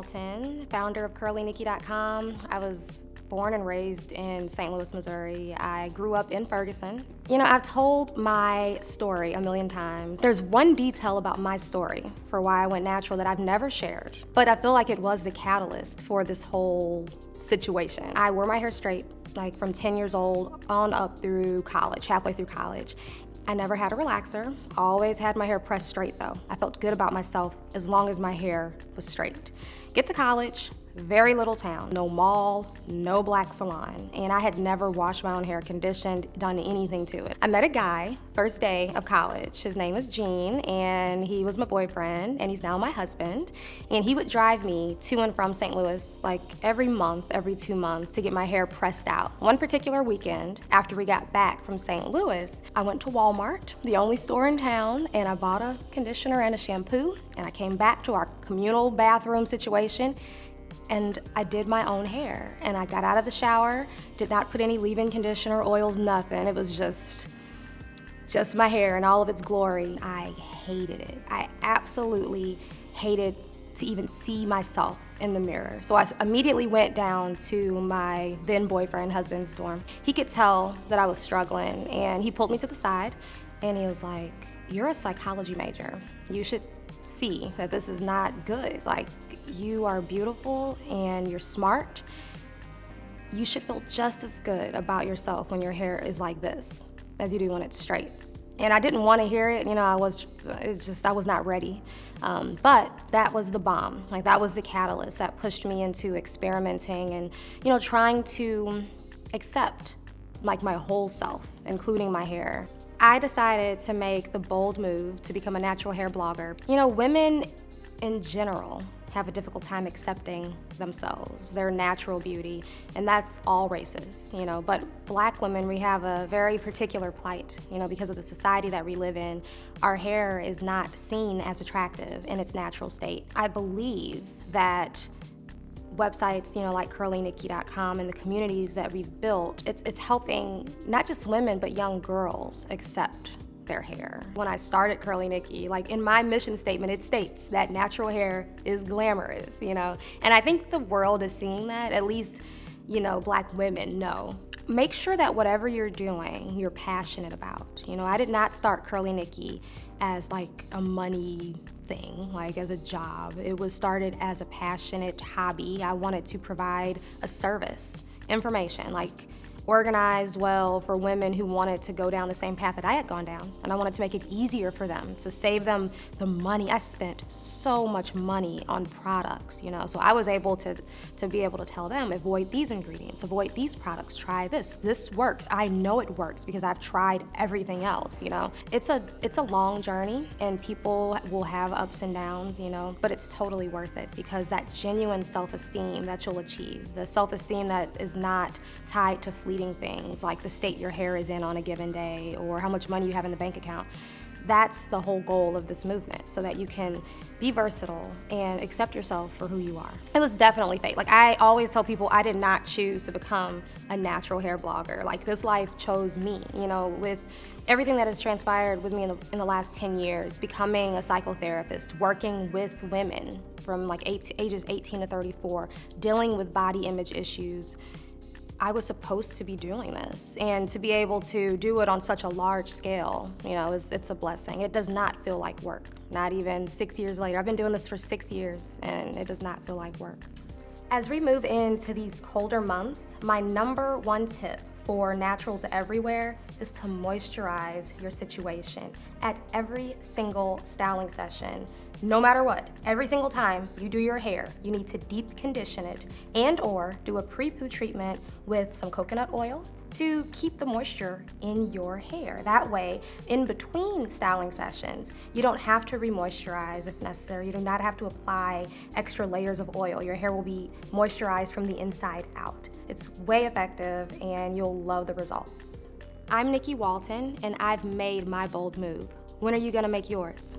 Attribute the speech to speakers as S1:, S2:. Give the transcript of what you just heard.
S1: Walton, founder of CurlyNikki.com. I was born and raised in St. Louis, Missouri. I grew up in Ferguson. You know, I've told my story a million times. There's one detail about my story for why I went natural that I've never shared, but I feel like it was the catalyst for this whole situation. I wore my hair straight, like from 10 years old on up through college, halfway through college. I never had a relaxer, always had my hair pressed straight though. I felt good about myself as long as my hair was straight. Get to college, very little town, no mall, no black salon, and I had never washed my own hair, conditioned, done anything to it. I met a guy, first day of college. His name was Gene, and he was my boyfriend, and he's now my husband, and he would drive me to and from St. Louis like every month, every 2 months to get my hair pressed out. One particular weekend, after we got back from St. Louis, I went to Walmart, the only store in town, and I bought a conditioner and a shampoo, and I came back to our communal bathroom situation, and I did my own hair. And I got out of the shower, did not put any leave-in conditioner, oils, nothing. It was just my hair in all of its glory. I hated it. I absolutely hated to even see myself in the mirror. So I immediately went down to my then boyfriend, husband's dorm. He could tell that I was struggling, and he pulled me to the side, and he was like, "You're a psychology major. You should see that this is not good. Like, you are beautiful and you're smart. You should feel just as good about yourself when your hair is like this as you do when it's straight." And I didn't want to hear it, you know, I was not ready. But that was the bomb. Like, that was the catalyst that pushed me into experimenting and, you know, trying to accept like my whole self, including my hair. I decided to make the bold move to become a natural hair blogger. You know, women in general have a difficult time accepting themselves, their natural beauty, and that's all races, you know. But Black women, we have a very particular plight, you know, because of the society that we live in. Our hair is not seen as attractive in its natural state. I believe that websites, you know, like CurlyNikki.com and the communities that we've built, it's helping not just women, but young girls accept their hair. When I started Curly Nikki, like in my mission statement, it states that natural hair is glamorous, you know? And I think the world is seeing that, at least, you know, Black women know. Make sure that whatever you're doing, you're passionate about. You know, I did not start Curly Nikki as like a money thing, like as a job. It was started as a passionate hobby. I wanted to provide a service, information, like organized well for women who wanted to go down the same path that I had gone down. And I wanted to make it easier for them, to save them the money. I spent so much money on products, you know, so I was able to be able to tell them, avoid these ingredients, avoid these products, try this. This works. I know it works because I've tried everything else, you know. It's a long journey, and people will have ups and downs, you know, but it's totally worth it because that genuine self-esteem that you'll achieve, the self-esteem that is not tied to fleeting things like the state your hair is in on a given day or how much money you have in the bank account. That's the whole goal of this movement, so that you can be versatile and accept yourself for who you are. It was definitely fate. Like, I always tell people I did not choose to become a natural hair blogger. Like, this life chose me, you know, with everything that has transpired with me in the last 10 years, becoming a psychotherapist, working with women from like ages 18 to 34, dealing with body image issues. I was supposed to be doing this, and to be able to do it on such a large scale, you know, it's a blessing. It does not feel like work, not even 6 years later. I've been doing this for 6 years, and it does not feel like work. As we move into these colder months, my #1 tip for naturals everywhere is to moisturize your situation at every single styling session. No matter what, every single time you do your hair, you need to deep condition it and/or do a pre-poo treatment with some coconut oil to keep the moisture in your hair. That way, in between styling sessions, you don't have to re-moisturize if necessary. You do not have to apply extra layers of oil. Your hair will be moisturized from the inside out. It's way effective, and you'll love the results. I'm Nikki Walton, and I've made my bold move. When are you gonna make yours?